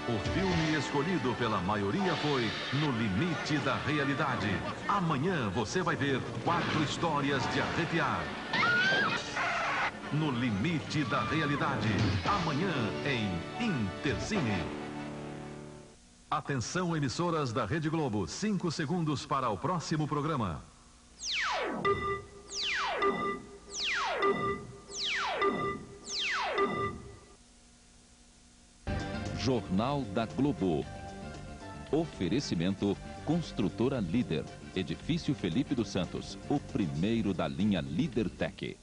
O filme escolhido pela maioria foi No Limite da Realidade. Amanhã você vai ver 4 histórias de arrepiar. No Limite da Realidade. Amanhã em Intercine. Atenção, emissoras da Rede Globo. 5 segundos para o próximo programa. Jornal da Globo. Oferecimento Construtora Líder. Edifício Felipe dos Santos. O primeiro da linha Líder Tech.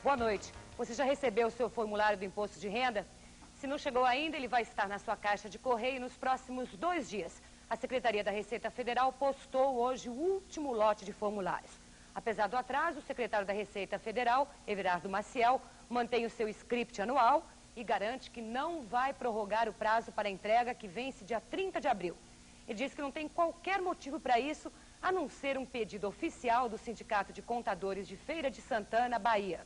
Boa noite. Você já recebeu o seu formulário do imposto de renda? Se não chegou ainda, ele vai estar na sua caixa de correio nos próximos 2 dias. A Secretaria da Receita Federal postou hoje o último lote de formulários. Apesar do atraso, o secretário da Receita Federal, Everardo Maciel, mantém o seu script anual e garante que não vai prorrogar o prazo para a entrega que vence dia 30 de abril. Ele diz que não tem qualquer motivo para isso, a não ser um pedido oficial do Sindicato de Contadores de Feira de Santana, Bahia.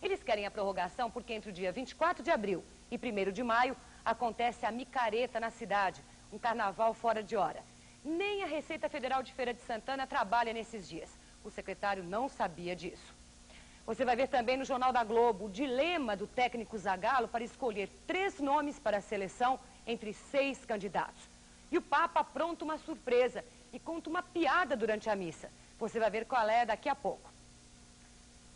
Eles querem a prorrogação porque entre o dia 24 de abril e 1º de maio acontece a micareta na cidade, um carnaval fora de hora. Nem a Receita Federal de Feira de Santana trabalha nesses dias. O secretário não sabia disso. Você vai ver também no Jornal da Globo o dilema do técnico Zagallo para escolher 3 nomes para a seleção entre 6 candidatos. E o Papa apronta uma surpresa e conta uma piada durante a missa. Você vai ver qual é daqui a pouco.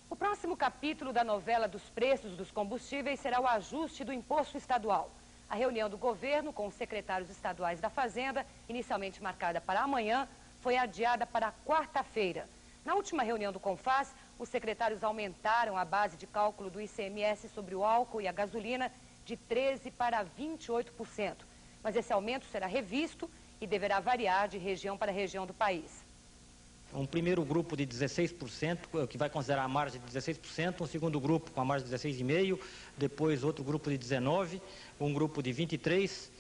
O próximo capítulo da novela dos preços dos combustíveis será o ajuste do imposto estadual. A reunião do governo com os secretários estaduais da Fazenda, inicialmente marcada para amanhã, foi adiada para quarta-feira. Na última reunião do CONFAS, os secretários aumentaram a base de cálculo do ICMS sobre o álcool e a gasolina de 13% para 28%. Mas esse aumento será revisto e deverá variar de região para região do país. Um primeiro grupo de 16%, que vai considerar a margem de 16%, um segundo grupo com a margem de 16,5%, depois outro grupo de 19%, um grupo de 23%,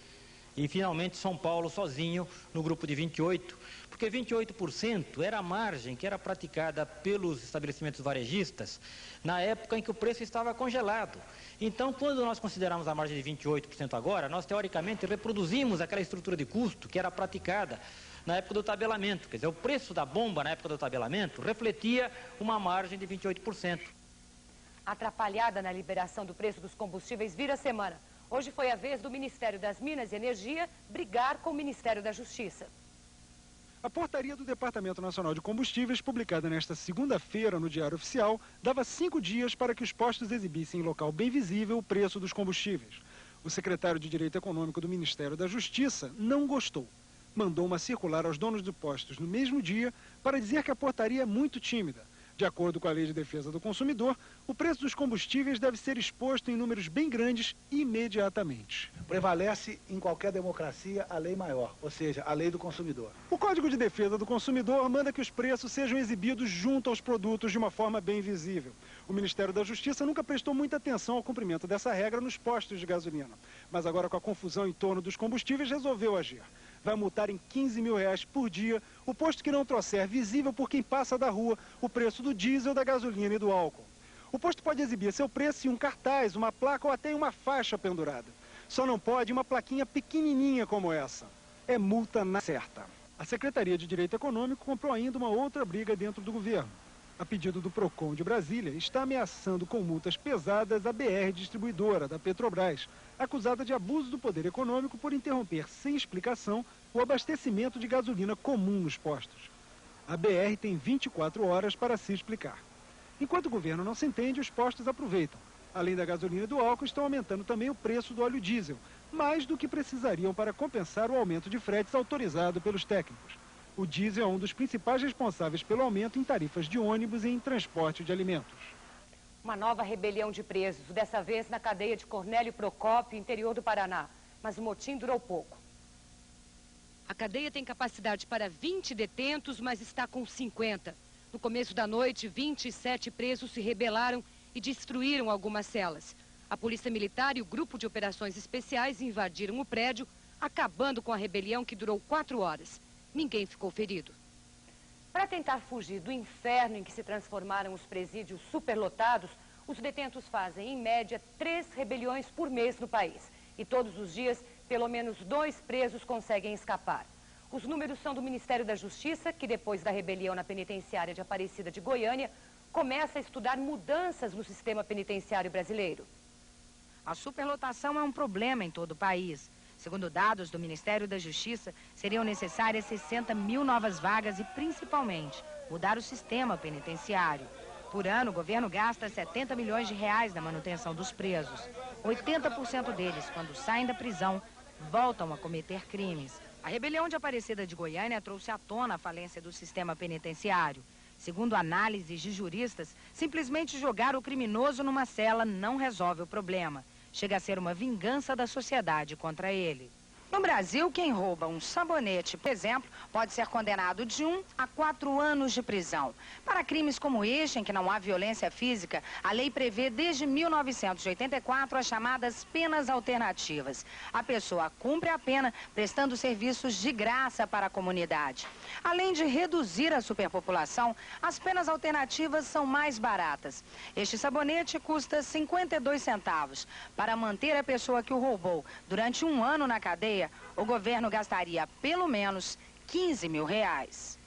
e finalmente São Paulo sozinho no grupo de 28%, porque 28% era a margem que era praticada pelos estabelecimentos varejistas na época em que o preço estava congelado. Então, quando nós consideramos a margem de 28% agora, nós teoricamente reproduzimos aquela estrutura de custo que era praticada na época do tabelamento. Quer dizer, o preço da bomba na época do tabelamento refletia uma margem de 28%. Atrapalhada na liberação do preço dos combustíveis vira semana. Hoje foi a vez do Ministério das Minas e Energia brigar com o Ministério da Justiça. A portaria do Departamento Nacional de Combustíveis, publicada nesta segunda-feira no Diário Oficial, dava 5 dias para que os postos exibissem em local bem visível o preço dos combustíveis. O secretário de Direito Econômico do Ministério da Justiça não gostou. Mandou uma circular aos donos de postos no mesmo dia para dizer que a portaria é muito tímida. De acordo com a Lei de Defesa do Consumidor, o preço dos combustíveis deve ser exposto em números bem grandes imediatamente. Prevalece em qualquer democracia a lei maior, ou seja, a lei do consumidor. O Código de Defesa do Consumidor manda que os preços sejam exibidos junto aos produtos de uma forma bem visível. O Ministério da Justiça nunca prestou muita atenção ao cumprimento dessa regra nos postos de gasolina. Mas agora, com a confusão em torno dos combustíveis, resolveu agir. Vai multar em R$15 mil por dia o posto que não trouxer visível por quem passa da rua o preço do diesel, da gasolina e do álcool. O posto pode exibir seu preço em um cartaz, uma placa ou até em uma faixa pendurada. Só não pode uma plaquinha pequenininha como essa. É multa na certa. A Secretaria de Direito Econômico comprou ainda uma outra briga dentro do governo. A pedido do PROCON de Brasília, está ameaçando com multas pesadas a BR Distribuidora, da Petrobras, acusada de abuso do poder econômico por interromper sem explicação o abastecimento de gasolina comum nos postos. A BR tem 24 horas para se explicar. Enquanto o governo não se entende, os postos aproveitam. Além da gasolina e do álcool, estão aumentando também o preço do óleo diesel, mais do que precisariam para compensar o aumento de fretes autorizado pelos técnicos. O diesel é um dos principais responsáveis pelo aumento em tarifas de ônibus e em transporte de alimentos. Uma nova rebelião de presos, dessa vez na cadeia de Cornélio Procópio, interior do Paraná. Mas o motim durou pouco. A cadeia tem capacidade para 20 detentos, mas está com 50. No começo da noite, 27 presos se rebelaram e destruíram algumas celas. A Polícia Militar e o Grupo de Operações Especiais invadiram o prédio, acabando com a rebelião que durou 4 horas. Ninguém ficou ferido. Para tentar fugir do inferno em que se transformaram os presídios superlotados, os detentos fazem, em média, 3 rebeliões por mês no país. E todos os dias, pelo menos 2 presos conseguem escapar. Os números são do Ministério da Justiça, que depois da rebelião na penitenciária de Aparecida de Goiânia, começa a estudar mudanças no sistema penitenciário brasileiro. A superlotação é um problema em todo o país. Segundo dados do Ministério da Justiça, seriam necessárias 60 mil novas vagas e, principalmente, mudar o sistema penitenciário. Por ano, o governo gasta 70 milhões de reais na manutenção dos presos. 80% deles, quando saem da prisão, voltam a cometer crimes. A rebelião de Aparecida de Goiânia trouxe à tona a falência do sistema penitenciário. Segundo análises de juristas, simplesmente jogar o criminoso numa cela não resolve o problema. Chega a ser uma vingança da sociedade contra ele. No Brasil, quem rouba um sabonete, por exemplo, pode ser condenado de 1 a 4 anos de prisão. Para crimes como este, em que não há violência física, a lei prevê desde 1984 as chamadas penas alternativas. A pessoa cumpre a pena prestando serviços de graça para a comunidade. Além de reduzir a superpopulação, as penas alternativas são mais baratas. Este sabonete custa 52 centavos. Para manter a pessoa que o roubou durante 1 ano na cadeia, o governo gastaria pelo menos 15 mil reais.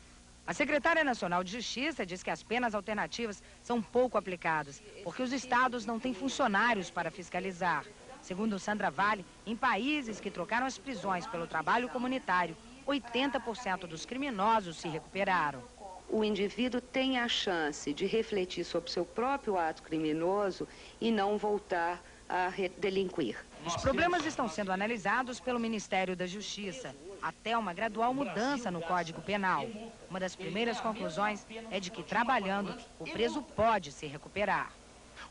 A secretária nacional de Justiça diz que as penas alternativas são pouco aplicadas, porque os estados não têm funcionários para fiscalizar. Segundo Sandra Vale, em países que trocaram as prisões pelo trabalho comunitário, 80% dos criminosos se recuperaram. O indivíduo tem a chance de refletir sobre seu próprio ato criminoso e não voltar a delinquir. Os problemas estão sendo analisados pelo Ministério da Justiça, até uma gradual mudança no Código Penal. Uma das primeiras conclusões é de que, trabalhando, o preso pode se recuperar.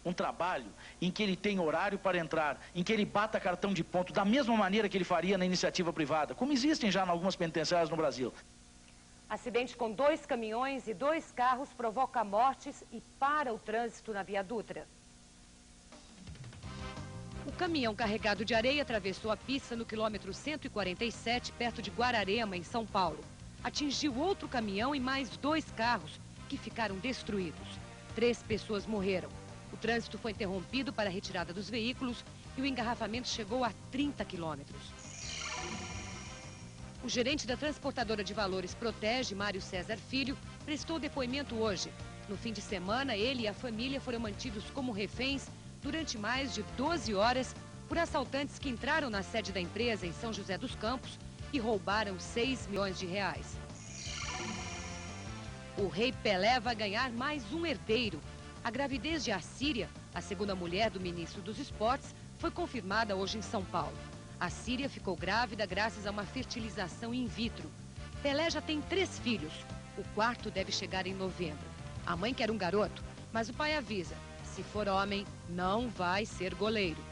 Um trabalho em que ele tem horário para entrar, em que ele bata cartão de ponto, da mesma maneira que ele faria na iniciativa privada, como existem já em algumas penitenciárias no Brasil. Acidente com 2 caminhões e 2 carros provoca mortes e para o trânsito na Via Dutra. O caminhão carregado de areia atravessou a pista no quilômetro 147, perto de Guararema, em São Paulo. Atingiu outro caminhão e mais 2 carros, que ficaram destruídos. 3 pessoas morreram. O trânsito foi interrompido para a retirada dos veículos e o engarrafamento chegou a 30 quilômetros. O gerente da transportadora de valores Protege, Mário César Filho, prestou depoimento hoje. No fim de semana, ele e a família foram mantidos como reféns durante mais de 12 horas por assaltantes que entraram na sede da empresa em São José dos Campos e roubaram 6 milhões de reais. O rei Pelé vai ganhar mais um herdeiro. A gravidez de Assíria, a segunda mulher do ministro dos Esportes, foi confirmada hoje em São Paulo. A Síria ficou grávida graças a uma fertilização in vitro. Pelé já tem 3 filhos. O 4º deve chegar em novembro. A mãe quer um garoto, mas o pai avisa: se for homem, não vai ser goleiro.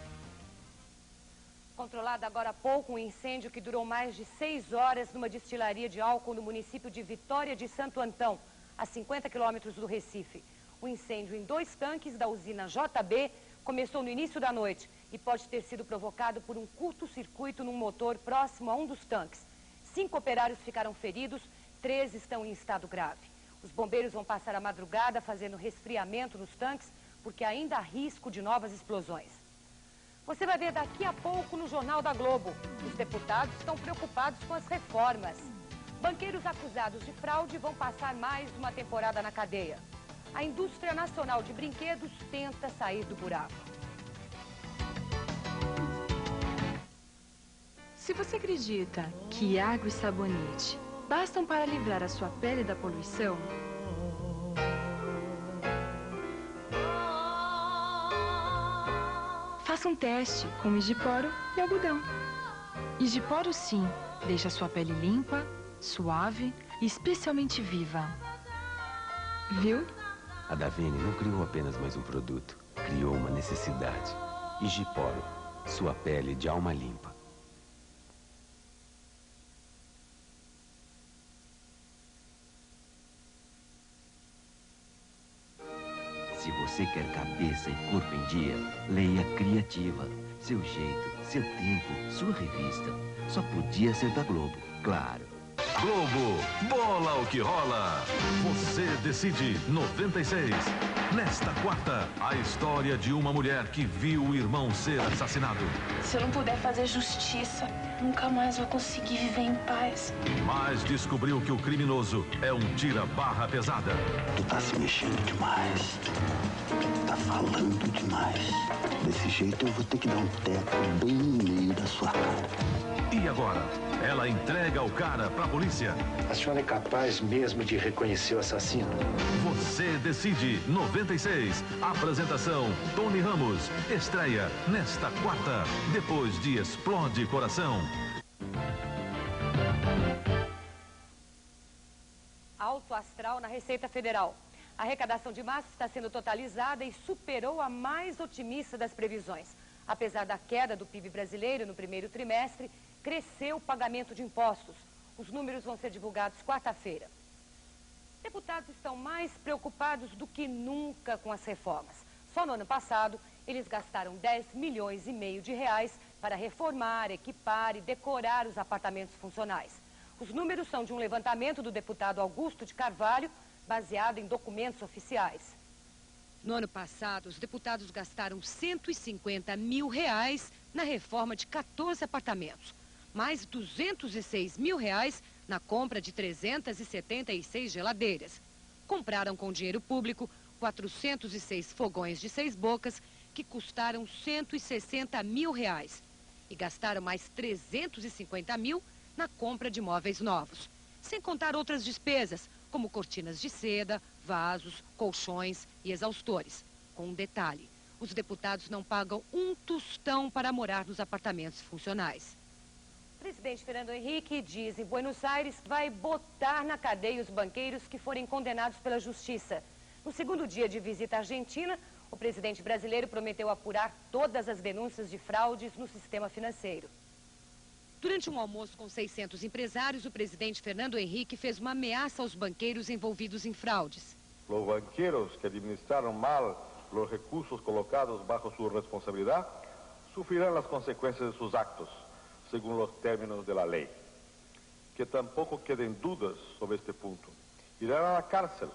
Controlado agora há pouco um incêndio que durou mais de 6 horas numa destilaria de álcool no município de Vitória de Santo Antão, a 50 quilômetros do Recife. O incêndio em 2 tanques da usina JB começou no início da noite e pode ter sido provocado por um curto-circuito num motor próximo a um dos tanques. 5 operários ficaram feridos, 3 estão em estado grave. Os bombeiros vão passar a madrugada fazendo resfriamento nos tanques, porque ainda há risco de novas explosões. Você vai ver daqui a pouco no Jornal da Globo. Os deputados estão preocupados com as reformas. Banqueiros acusados de fraude vão passar mais uma temporada na cadeia. A indústria nacional de brinquedos tenta sair do buraco. Se você acredita que água e sabonete bastam para livrar a sua pele da poluição, faça um teste com Igiporo e algodão. Igiporo, sim, deixa a sua pele limpa, suave e especialmente viva. Viu? A Davine não criou apenas mais um produto, criou uma necessidade. Igiporo, sua pele de alma limpa. Se Você quer cabeça e corpo em dia? Leia Criativa. Seu jeito, seu tempo, sua revista. Só podia ser da Globo, claro. Globo, bola o que rola. Você decide 96. Nesta quarta, a história de uma mulher que viu o irmão ser assassinado. Se eu não puder fazer justiça, nunca mais vou conseguir viver em paz. Mas descobriu que o criminoso é um tira-barra pesada. Tu tá se mexendo demais. Tá falando demais. Desse jeito eu vou ter que dar um teco bem no meio da sua cara. E agora? Ela entrega o cara pra polícia. A senhora é capaz mesmo de reconhecer o assassino? Você decide 96. Apresentação Tony Ramos. Estreia nesta quarta, depois de Explode Coração. Alto astral na Receita Federal. A arrecadação de março está sendo totalizada e superou a mais otimista das previsões. Apesar da queda do PIB brasileiro no primeiro trimestre, cresceu o pagamento de impostos. Os números vão ser divulgados quarta-feira. Deputados estão mais preocupados do que nunca com as reformas. Só no ano passado, eles gastaram 10 milhões e meio de reais para reformar, equipar e decorar os apartamentos funcionais. Os números são de um levantamento do deputado Augusto de Carvalho, baseado em documentos oficiais. No ano passado, os deputados gastaram 150 mil reais na reforma de 14 apartamentos, mais 206 mil reais na compra de 376 geladeiras. Compraram com dinheiro público 406 fogões de 6 bocas, que custaram 160 mil reais. E gastaram mais 350 mil na compra de móveis novos. Sem contar outras despesas, como cortinas de seda, vasos, colchões e exaustores. Com um detalhe, os deputados não pagam um tostão para morar nos apartamentos funcionais. O presidente Fernando Henrique diz em Buenos Aires que vai botar na cadeia os banqueiros que forem condenados pela justiça. No segundo dia de visita à Argentina, o presidente brasileiro prometeu apurar todas as denúncias de fraudes no sistema financeiro. Durante um almoço com 600 empresários, o presidente Fernando Henrique fez uma ameaça aos banqueiros envolvidos em fraudes. Os banqueiros que administraram mal os recursos colocados bajo sua responsabilidade sofrerão as consequências de seus atos, segundo os términos da lei. Que tampouco queden dúvidas sobre este ponto. Irão à cárcel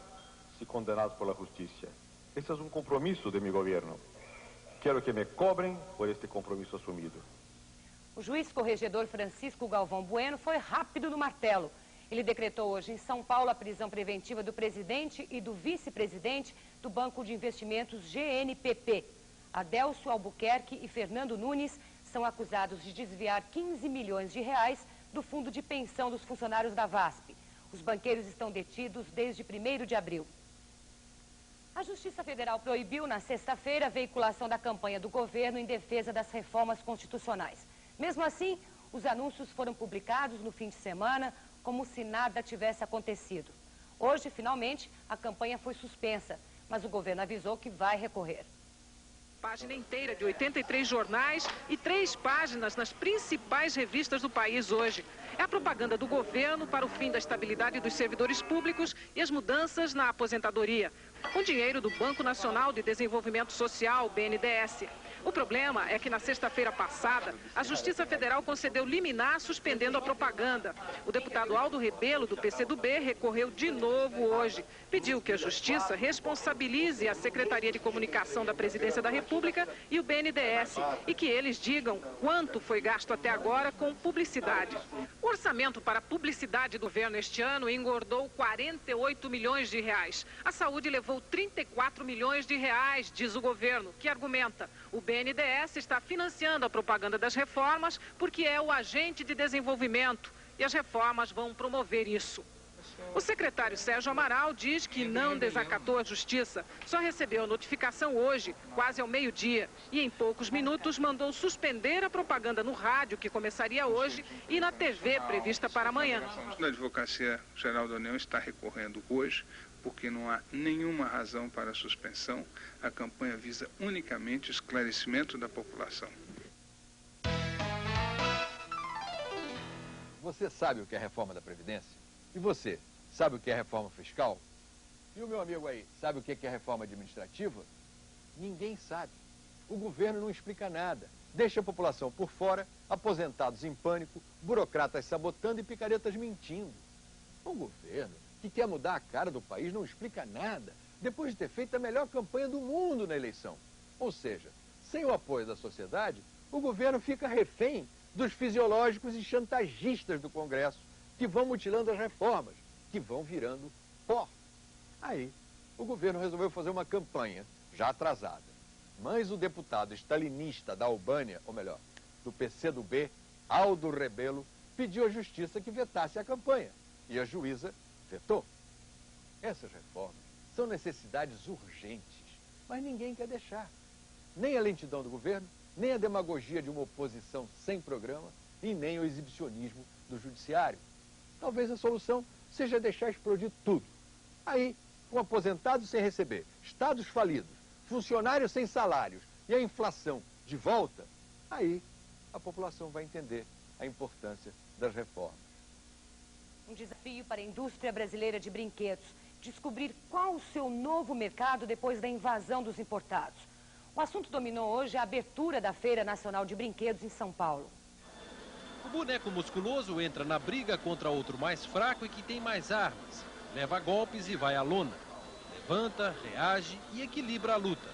se condenados por la justiça. Este é um compromisso de meu governo. Quero que me cobrem por este compromisso assumido. O juiz corregedor Francisco Galvão Bueno foi rápido no martelo. Ele decretou hoje em São Paulo a prisão preventiva do presidente e do vice-presidente do Banco de Investimentos GNPP. Adélcio Albuquerque e Fernando Nunes são acusados de desviar 15 milhões de reais do fundo de pensão dos funcionários da VASP. Os banqueiros estão detidos desde 1º de abril. A Justiça Federal proibiu na sexta-feira a veiculação da campanha do governo em defesa das reformas constitucionais. Mesmo assim, os anúncios foram publicados no fim de semana, como se nada tivesse acontecido. Hoje, finalmente, a campanha foi suspensa, mas o governo avisou que vai recorrer. Página inteira de 83 jornais e 3 páginas nas principais revistas do país hoje. É a propaganda do governo para o fim da estabilidade dos servidores públicos e as mudanças na aposentadoria, com dinheiro do Banco Nacional de Desenvolvimento Social, BNDES. O problema é que na sexta-feira passada, a Justiça Federal concedeu liminar suspendendo a propaganda. O deputado Aldo Rebelo, do PCdoB, recorreu de novo hoje. Pediu que a Justiça responsabilize a Secretaria de Comunicação da Presidência da República e o BNDES e que eles digam quanto foi gasto até agora com publicidade. O orçamento para a publicidade do governo este ano engordou 48 milhões de reais. A saúde levou 34 milhões de reais, diz o governo, que argumenta: o BNDES está financiando a propaganda das reformas porque é o agente de desenvolvimento e as reformas vão promover isso. O secretário Sérgio Amaral diz que não desacatou a justiça, só recebeu a notificação hoje, quase ao meio-dia, e em poucos minutos mandou suspender a propaganda no rádio, que começaria hoje, e na TV, prevista para amanhã. A Advocacia Geral da União está recorrendo hoje, porque não há nenhuma razão para a suspensão. A campanha visa unicamente o esclarecimento da população. Você sabe o que é a reforma da Previdência? E você, sabe o que é a reforma fiscal? E o meu amigo aí, sabe o que é reforma administrativa? Ninguém sabe. O governo não explica nada. Deixa a população por fora, aposentados em pânico, burocratas sabotando e picaretas mentindo. Um governo que quer mudar a cara do país não explica nada, depois de ter feito a melhor campanha do mundo na eleição. Ou seja, sem o apoio da sociedade, o governo fica refém dos fisiológicos e chantagistas do Congresso, que vão mutilando as reformas, que vão virando pó. Aí, o governo resolveu fazer uma campanha, já atrasada. Mas o deputado stalinista da Albânia, ou melhor, do PCdoB, Aldo Rebelo, pediu à justiça que vetasse a campanha. E a juíza vetou. Essas reformas são necessidades urgentes, mas ninguém quer deixar. Nem a lentidão do governo, nem a demagogia de uma oposição sem programa e nem o exibicionismo do judiciário. Talvez a solução seja deixar explodir tudo. Aí, com aposentados sem receber, estados falidos, funcionários sem salários e a inflação de volta, aí a população vai entender a importância das reformas. Um desafio para a indústria brasileira de brinquedos, descobrir qual o seu novo mercado depois da invasão dos importados. O assunto dominou hoje a abertura da Feira Nacional de Brinquedos em São Paulo. O boneco musculoso entra na briga contra outro mais fraco e que tem mais armas. Leva golpes e vai à lona. Levanta, reage e equilibra a luta.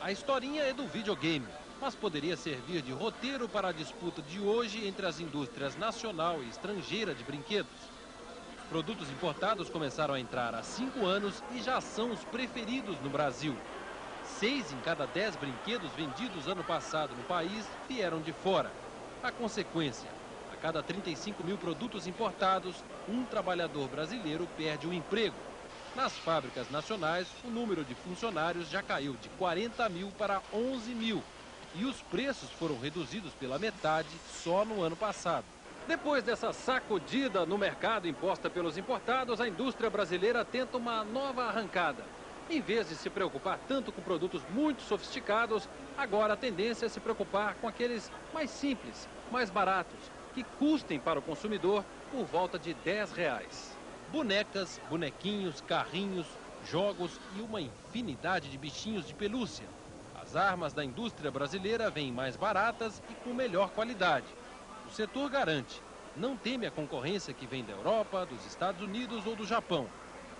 A historinha é do videogame, mas poderia servir de roteiro para a disputa de hoje entre as indústrias nacional e estrangeira de brinquedos. Os produtos importados começaram a entrar há 5 anos e já são os preferidos no Brasil. 6 em cada 10 brinquedos vendidos ano passado no país vieram de fora. A consequência, a cada 35 mil produtos importados, um trabalhador brasileiro perde o emprego. Nas fábricas nacionais, o número de funcionários já caiu de 40 mil para 11 mil. E os preços foram reduzidos pela metade só no ano passado. Depois dessa sacudida no mercado imposta pelos importados, a indústria brasileira tenta uma nova arrancada. Em vez de se preocupar tanto com produtos muito sofisticados, agora a tendência é se preocupar com aqueles mais simples, mais baratos, que custem para o consumidor por volta de R$10. Bonecas, bonequinhos, carrinhos, jogos e uma infinidade de bichinhos de pelúcia. As armas da indústria brasileira vêm mais baratas e com melhor qualidade. O setor garante, não teme a concorrência que vem da Europa, dos Estados Unidos ou do Japão.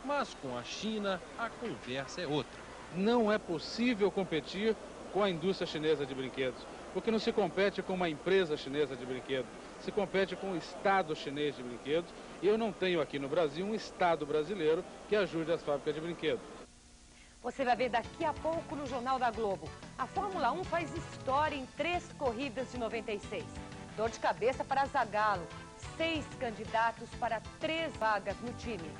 Mas com a China, a conversa é outra. Não é possível competir com a indústria chinesa de brinquedos, porque não se compete com uma empresa chinesa de brinquedos, se compete com o Estado chinês de brinquedos, e eu não tenho aqui no Brasil um Estado brasileiro que ajude as fábricas de brinquedos. Você vai ver daqui a pouco no Jornal da Globo. A Fórmula 1 faz história em 3 corridas de 96. Dor de cabeça para Zagallo. 6 candidatos para 3 vagas no time.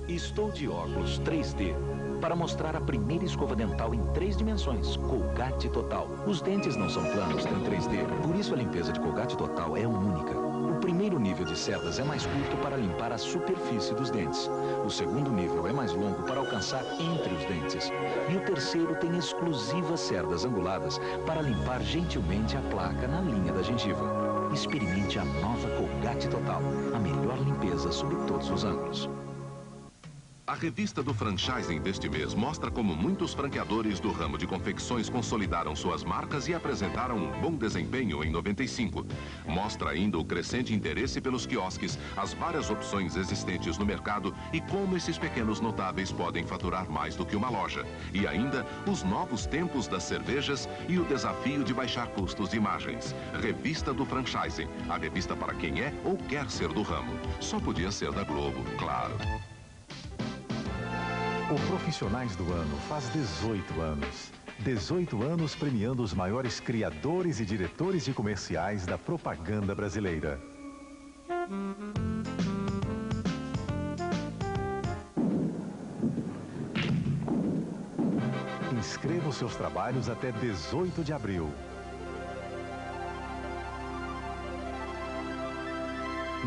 Estou de óculos 3D para mostrar a primeira escova dental em 3 dimensões, Colgate Total. Os dentes não são planos em 3D, por isso a limpeza de Colgate Total é única. O primeiro nível de cerdas é mais curto para limpar a superfície dos dentes. O segundo nível é mais longo para alcançar entre os dentes. E o terceiro tem exclusivas cerdas anguladas para limpar gentilmente a placa na linha da gengiva. Experimente a nova Colgate Total, a melhor limpeza sob todos os ângulos. A revista do franchising deste mês mostra como muitos franqueadores do ramo de confecções consolidaram suas marcas e apresentaram um bom desempenho em 95. Mostra ainda o crescente interesse pelos quiosques, as várias opções existentes no mercado e como esses pequenos notáveis podem faturar mais do que uma loja. E ainda os novos tempos das cervejas e o desafio de baixar custos de imagens. Revista do franchising, a revista para quem é ou quer ser do ramo. Só podia ser da Globo, claro. O Profissionais do Ano faz 18 anos. 18 anos premiando os maiores criadores e diretores de comerciais da propaganda brasileira. Inscreva os seus trabalhos até 18 de abril.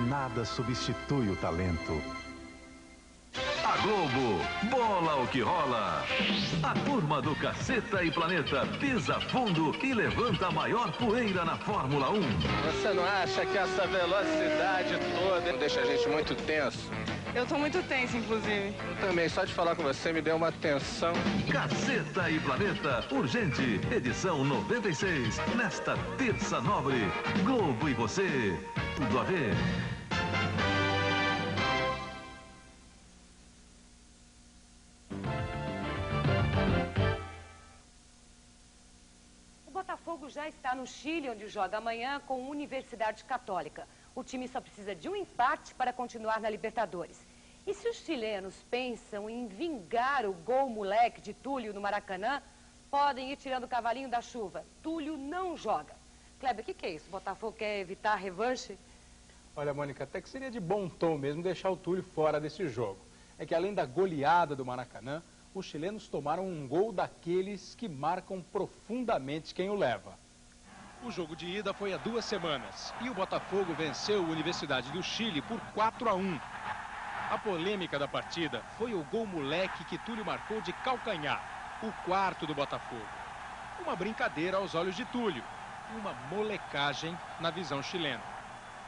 Nada substitui o talento. A Globo, bola o que rola. A turma do Caceta e Planeta pisa fundo e levanta a maior poeira na Fórmula 1. Você não acha que essa velocidade toda deixa a gente muito tenso? Eu tô muito tensa, inclusive. Eu também, só de falar com você me deu uma tensão. Gazeta e Planeta, urgente, edição 96, nesta terça nobre. Globo e você, tudo a ver. O Botafogo já está no Chile, onde joga amanhã com a Universidade Católica. O time só precisa de um empate para continuar na Libertadores. E se os chilenos pensam em vingar o gol moleque de Túlio no Maracanã, podem ir tirando o cavalinho da chuva. Túlio não joga. Kleber, o que é isso? O Botafogo quer evitar a revanche? Olha, Mônica, até que seria de bom tom mesmo deixar o Túlio fora desse jogo. É que além da goleada do Maracanã, os chilenos tomaram um gol daqueles que marcam profundamente quem o leva. O jogo de ida foi há 2 semanas e o Botafogo venceu a Universidade do Chile por 4-1. A polêmica da partida foi o gol moleque que Túlio marcou de calcanhar, o 4º do Botafogo. Uma brincadeira aos olhos de Túlio, uma molecagem na visão chilena.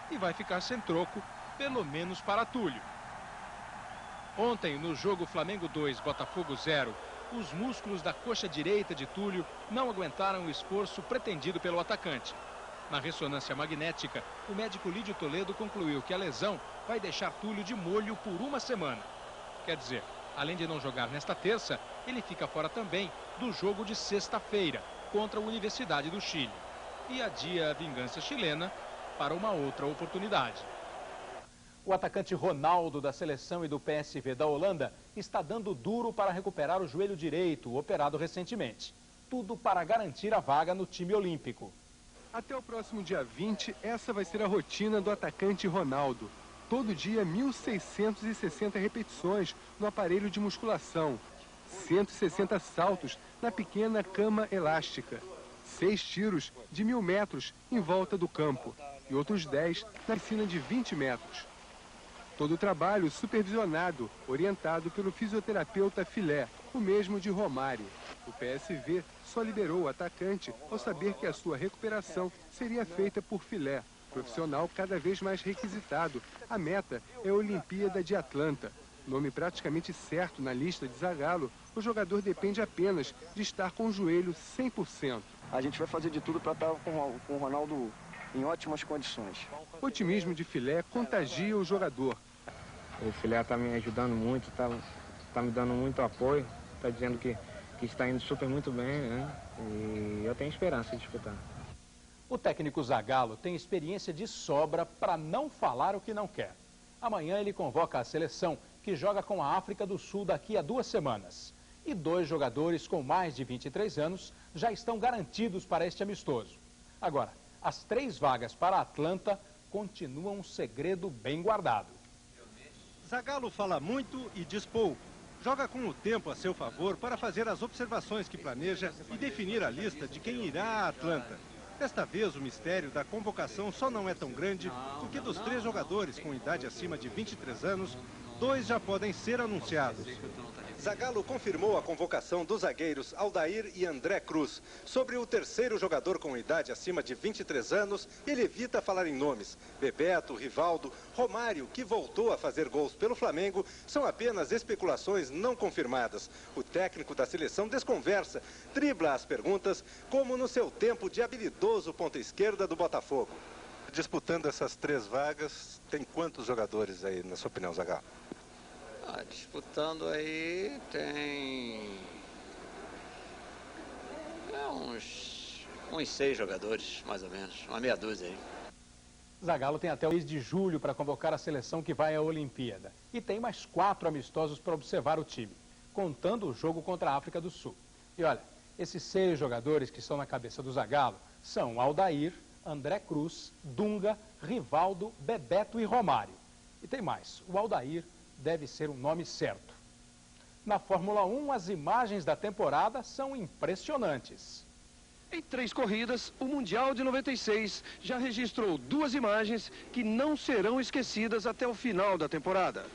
E vai ficar sem troco, pelo menos para Túlio. Ontem, no jogo Flamengo 2, Botafogo 0, os músculos da coxa direita de Túlio não aguentaram o esforço pretendido pelo atacante. Na ressonância magnética, o médico Lídio Toledo concluiu que a lesão vai deixar Túlio de molho por 1 semana. Quer dizer, além de não jogar nesta terça, ele fica fora também do jogo de sexta-feira, contra a Universidade do Chile. E adia a vingança chilena para uma outra oportunidade. O atacante Ronaldo, da seleção e do PSV da Holanda, está dando duro para recuperar o joelho direito, operado recentemente. Tudo para garantir a vaga no time olímpico. Até o próximo dia 20, essa vai ser a rotina do atacante Ronaldo. Todo dia, 1.660 repetições no aparelho de musculação, 160 saltos na pequena cama elástica, 6 tiros de 1.000 metros em volta do campo e outros 10 na piscina de 20 metros. Todo o trabalho supervisionado, orientado pelo fisioterapeuta Filé, o mesmo de Romário. O PSV só liberou o atacante ao saber que a sua recuperação seria feita por Filé, profissional cada vez mais requisitado. A meta é a Olimpíada de Atlanta. Nome praticamente certo na lista de Zagallo, o jogador depende apenas de estar com o joelho 100%. A gente vai fazer de tudo para estar com o Ronaldo em ótimas condições. O otimismo de Filé contagia o jogador. O Filé está me ajudando muito, está me dando muito apoio, está dizendo que está indo super muito bem, né? E eu tenho esperança de disputar. O técnico Zagallo tem experiência de sobra para não falar o que não quer. Amanhã ele convoca a seleção, que joga com a África do Sul daqui a 2 semanas. E 2 jogadores com mais de 23 anos já estão garantidos para este amistoso. Agora, as 3 vagas para a Atlanta continuam um segredo bem guardado. Zagallo fala muito e diz pouco. Joga com o tempo a seu favor para fazer as observações que planeja e definir a lista de quem irá à Atlanta. Desta vez, o mistério da convocação só não é tão grande porque dos 3 jogadores com idade acima de 23 anos, 2 já podem ser anunciados. Zagallo confirmou a convocação dos zagueiros Aldair e André Cruz. Sobre o 3º jogador com idade acima de 23 anos, ele evita falar em nomes. Bebeto, Rivaldo, Romário, que voltou a fazer gols pelo Flamengo, são apenas especulações não confirmadas. O técnico da seleção desconversa, dribla as perguntas, como no seu tempo de habilidoso ponta-esquerda do Botafogo. Disputando essas 3 vagas, tem quantos jogadores aí, na sua opinião, Zagallo? Disputando aí tem uns 6 jogadores, mais ou menos, uma meia dúzia aí. Zagallo tem até o mês de julho para convocar a seleção que vai à Olimpíada. E tem mais 4 amistosos para observar o time, contando o jogo contra a África do Sul. E olha, esses 6 jogadores que estão na cabeça do Zagallo são Aldair, André Cruz, Dunga, Rivaldo, Bebeto e Romário. E tem mais, o Aldair deve ser um nome certo. Na Fórmula 1, as imagens da temporada são impressionantes. Em 3 corridas, o Mundial de 96 já registrou 2 imagens que não serão esquecidas até o final da temporada.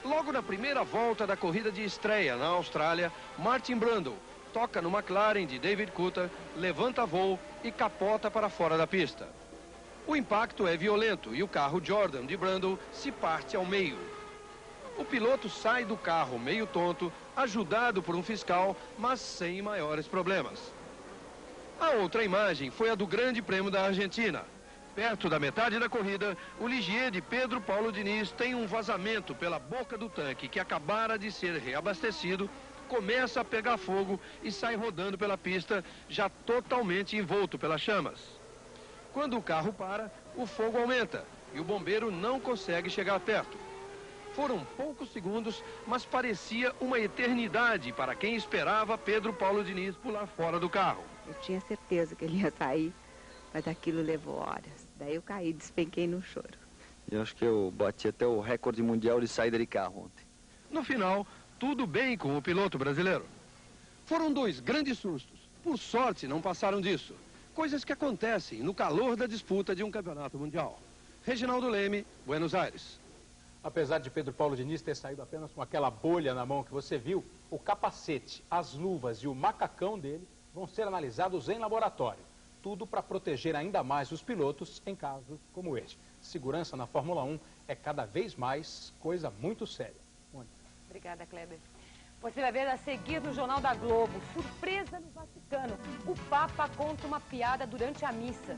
Logo na primeira volta da corrida de estreia na Austrália, Martin Brundle toca no McLaren de David Coulthard, levanta voo e capota para fora da pista. O impacto é violento e o carro Jordan de Brundle se parte ao meio. O piloto sai do carro meio tonto, ajudado por um fiscal, mas sem maiores problemas. A outra imagem foi a do Grande Prêmio da Argentina. Perto da metade da corrida, o Ligier de Pedro Paulo Diniz tem um vazamento pela boca do tanque que acabara de ser reabastecido, começa a pegar fogo e sai rodando pela pista, já totalmente envolto pelas chamas. Quando o carro para, o fogo aumenta e o bombeiro não consegue chegar perto. Foram poucos segundos, mas parecia uma eternidade para quem esperava Pedro Paulo Diniz pular fora do carro. Eu tinha certeza que ele ia sair, mas aquilo levou horas. Daí eu caí, despenquei no choro. Eu acho que eu bati até o recorde mundial de saída de carro ontem. No final, tudo bem com o piloto brasileiro. Foram 2 grandes sustos. Por sorte, não passaram disso. Coisas que acontecem no calor da disputa de um campeonato mundial. Reginaldo Leme, Buenos Aires. Apesar de Pedro Paulo Diniz ter saído apenas com aquela bolha na mão que você viu, o capacete, as luvas e o macacão dele vão ser analisados em laboratório. Tudo para proteger ainda mais os pilotos em casos como este. Segurança na Fórmula 1 é cada vez mais coisa muito séria. Mônica. Obrigada, Kleber. Você vai ver a seguir no Jornal da Globo. Surpresa no Vaticano. O Papa conta uma piada durante a missa.